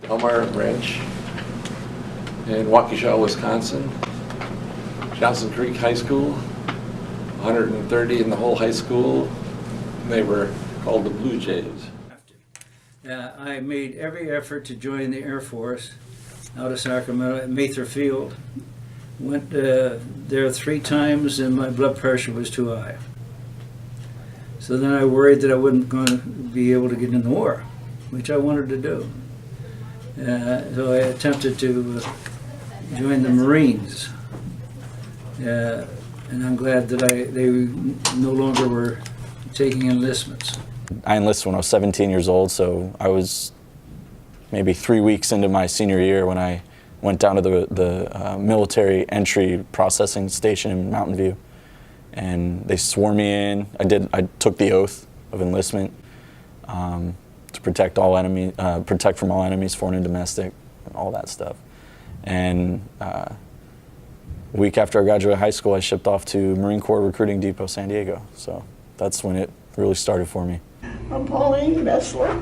Elmar Ranch in Waukesha, Wisconsin. Johnson Creek High School, 130 in the whole high school. They were called the Blue Jays. I made every effort to join the Air Force out of Sacramento at Mather Field. Went there 3 times and my blood pressure was too high. So then I worried that I wasn't going to be able to get in the war, which I wanted to do. So I attempted to join the Marines. And I'm glad that they no longer were taking enlistments. I enlisted when I was 17 years old, so I was maybe 3 weeks into my senior year when I went down to the military entry processing station in Mountain View, and they swore me in. I took the oath of enlistment to protect from all enemies, foreign and domestic, all that stuff. And a week after I graduated high school, I shipped off to Marine Corps Recruiting Depot, San Diego. So that's when it really started for me. I'm Pauline Messler.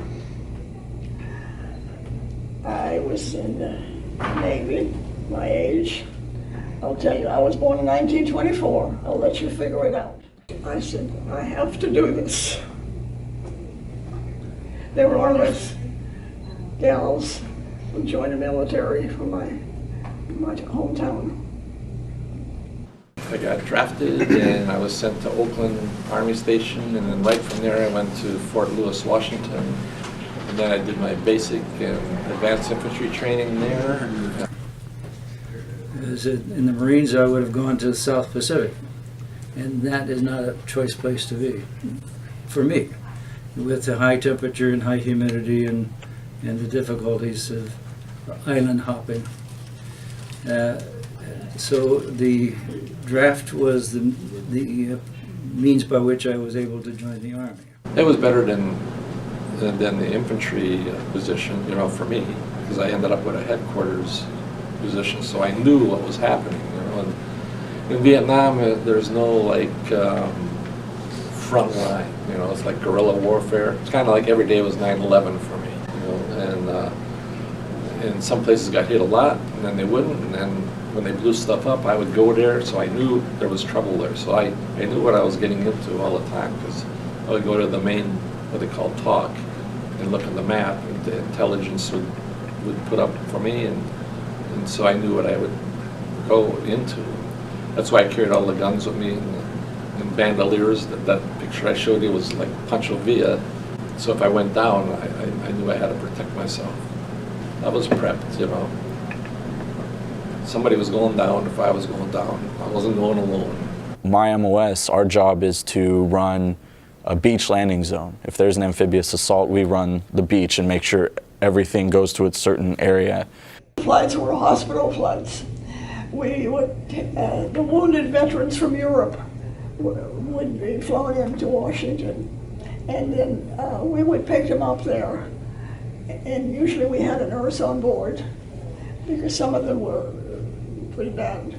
I was in the Navy, my age. I'll tell you, I was born in 1924. I'll let you figure it out. I said, I have to do this. There were always gals who joined the military from my hometown. I got drafted and I was sent to Oakland Army Station, and then right from there I went to Fort Lewis, Washington. And then I did my basic and advanced infantry training there. In the Marines, I would have gone to the South Pacific, and that is not a choice place to be, for me, with the high temperature and high humidity and the difficulties of island hopping. So the draft was the means by which I was able to join the Army. It was better than the infantry position, you know, for me, because I ended up with a headquarters position, so I knew what was happening, you know. And in Vietnam, there's no like front line, you know. It's like guerrilla warfare. It's kind of like every day was 9/11 for me, you know. And some places got hit a lot, and then they wouldn't, and then when they blew stuff up, I would go there, so I knew there was trouble there. So I knew what I was getting into all the time, because I would go to the main, what they call talk, and look at the map, and the intelligence would put up for me, and so I knew what I would go into. That's why I carried all the guns with me, and bandoliers. That picture I showed you was like Pancho Villa. So if I went down, I knew I had to protect myself. I was prepped, you know. Somebody was going down if I was going down. I wasn't going alone. My MOS, our job is to run a beach landing zone. If there's an amphibious assault, we run the beach and make sure everything goes to its certain area. Flights were hospital flights. We would, the wounded veterans from Europe would be flown into Washington, and then we would pick them up there. And usually we had a nurse on board, because some of them were pretty bad.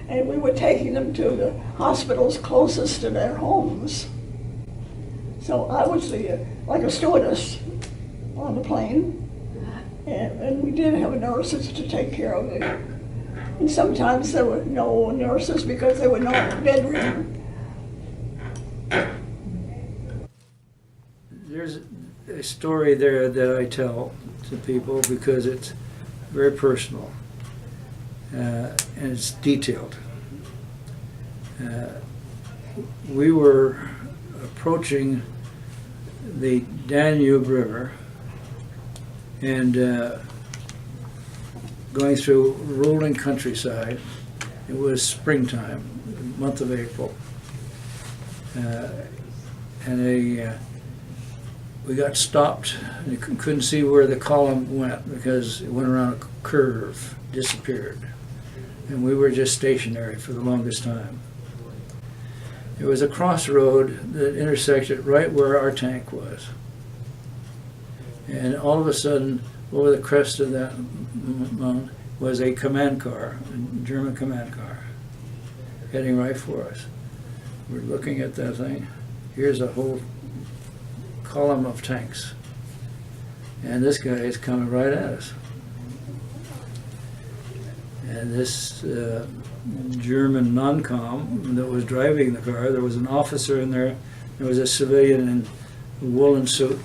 And we were taking them to the hospitals closest to their homes. So I was like a stewardess on the plane, and we did have nurses to take care of it. And sometimes there were no nurses because they were not bedridden. There's a story there that I tell to people because it's very personal and it's detailed. We were approaching the Danube River and going through rolling countryside. It was springtime, month of April, and we got stopped. And you couldn't see where the column went because it went around a curve, disappeared, and we were just stationary for the longest time. It was a crossroad that intersected right where our tank was. And all of a sudden, over the crest of that mountain was a command car, a German command car, heading right for us. We're looking at that thing. Here's a whole column of tanks. and this guy is coming right at us. And this German non-com that was driving the car, there was an officer in there, there was a civilian in a woolen suit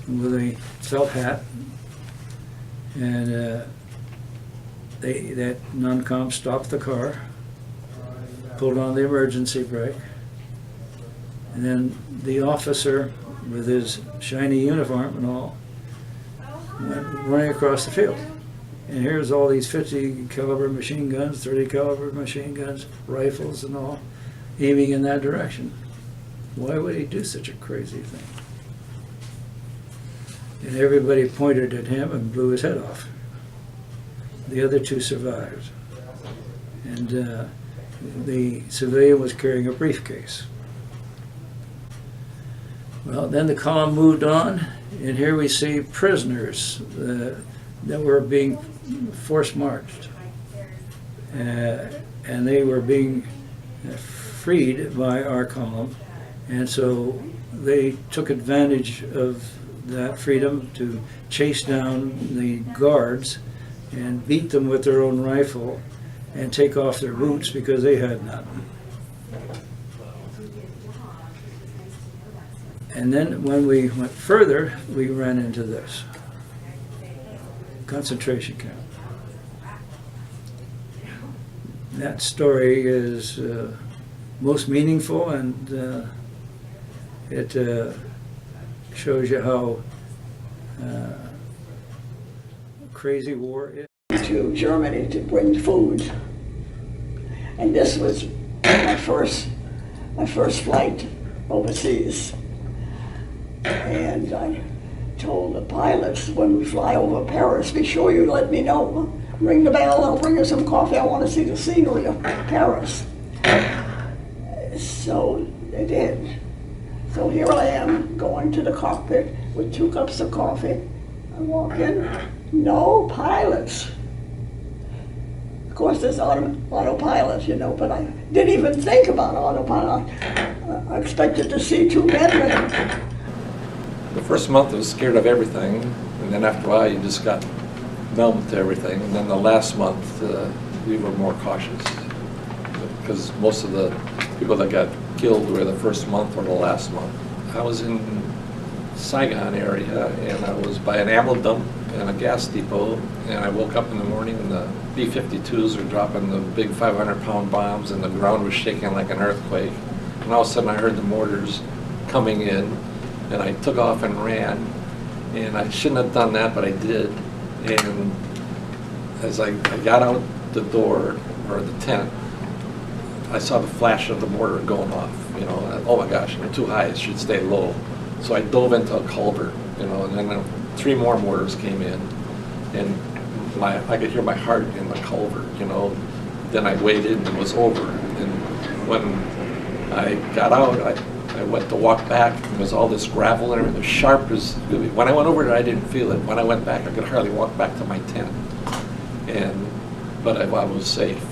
with a felt hat, and that non-com stopped the car, pulled on the emergency brake, and then the officer with his shiny uniform and all went running across the field. And here's all these 50 caliber machine guns, 30 caliber machine guns, rifles and all, aiming in that direction. Why would he do such a crazy thing? And everybody pointed at him and blew his head off. The other two survived. And the civilian was carrying a briefcase. Well, then the column moved on, and here we see prisoners that were being force-marched. And they were being freed by our column, and so they took advantage of that freedom to chase down the guards and beat them with their own rifle and take off their boots because they had none. And then when we went further, we ran into this concentration camp. That story is most meaningful, and it shows you how crazy war is. To Germany to bring food, and this was my first flight overseas. And I told the pilots, when we fly over Paris, be sure you let me know. Ring the bell, I'll bring you some coffee. I want to see the scenery of Paris. So they did. So here I am going to the cockpit with 2 cups of coffee. I walk in, no pilots. Of course, there's autopilot, you know, but I didn't even think about autopilot. I expected to see 2 men with them. The first month I was scared of everything, and then after a while you just got numb to everything. And then the last month we were more cautious, because most of the people that got killed were the first month or the last month. I was in Saigon area, and I was by an ammo dump and a gas depot, and I woke up in the morning and the B-52s were dropping the big 500-pound bombs, and the ground was shaking like an earthquake. And all of a sudden I heard the mortars coming in, and I took off and ran, and I shouldn't have done that, but I did. And as I got out the door, or the tent, I saw the flash of the mortar going off, you know, and, oh my gosh, they're too high, it should stay low. So I dove into a culvert, you know, and then 3 more mortars came in, and I could hear my heart in the culvert, you know. Then I waited and it was over. And when I got out, I went to walk back, and there was all this gravel and everything. It was sharp as, when I went over there, I didn't feel it. When I went back, I could hardly walk back to my tent. But I was safe.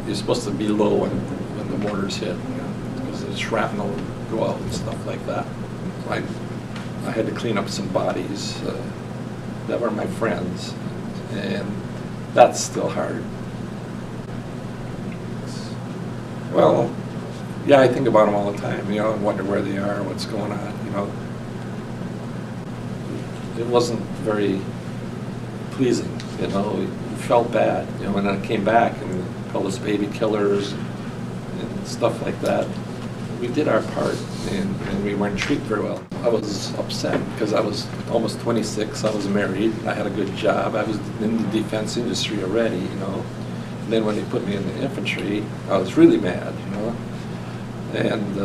You're supposed to be low when the mortars hit, because the shrapnel would go out and stuff like that. So I had to clean up some bodies that were my friends, and that's still hard. Well, yeah, I think about them all the time, you know, and wonder where they are, what's going on, you know. It wasn't very pleasing, you know. It felt bad, you know, when I came back and all those baby killers and stuff like that. We did our part, and we weren't treated very well. I was upset because I was almost 26, I was married, I had a good job, I was in the defense industry already, you know. And then when they put me in the infantry, I was really mad, you know. And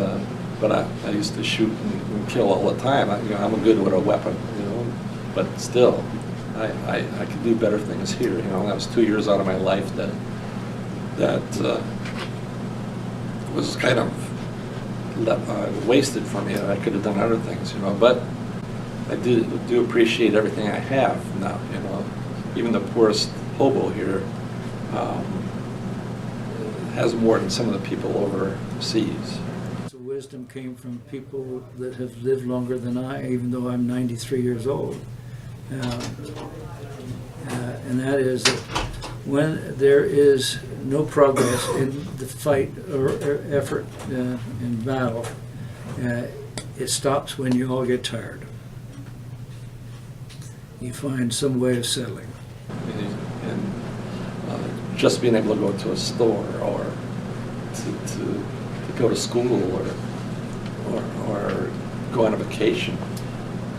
but I used to shoot and kill all the time. I'm good with a weapon, you know. But still, I could do better things here, you know. That was 2 years out of my life that was kind of wasted for me. I could have done other things, you know. But I do appreciate everything I have now, you know. Even the poorest hobo here has more than some of the people overseas. The wisdom came from people that have lived longer than I, even though I'm 93 years old. And that is that when there is no progress in the fight or effort in battle, it stops when you all get tired. You find some way of settling. And just being able to go to a store or to go to school or go on a vacation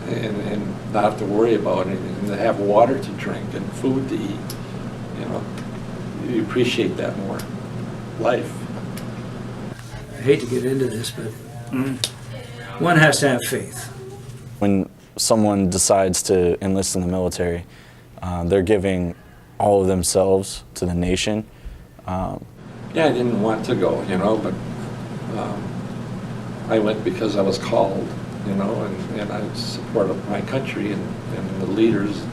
and not have to worry about anything, and to have water to drink and food to eat, you appreciate that more. Life. I hate to get into this, but one has to have faith. When someone decides to enlist in the military, they're giving all of themselves to the nation. Yeah, I didn't want to go, but I went because I was called, and I supported my country and the leaders'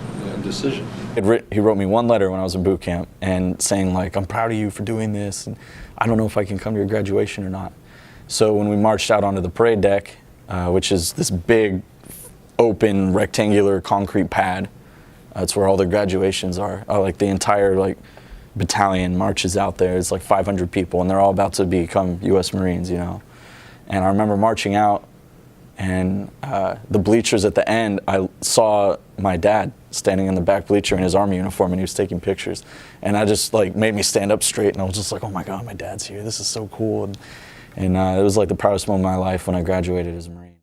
decision. He wrote me one letter when I was in boot camp and saying, like, I'm proud of you for doing this, and I don't know if I can come to your graduation or not. So when we marched out onto the parade deck, which is this big, open, rectangular concrete pad, that's where all the graduations are. Like the entire battalion marches out there. It's like 500 people, and they're all about to become U.S. Marines, And I remember marching out, and the bleachers at the end, I saw my dad standing in the back bleacher in his Army uniform, and he was taking pictures. And I just made me stand up straight, and I was just like, oh my God, my dad's here. This is so cool. And it was like the proudest moment of my life when I graduated as a Marine.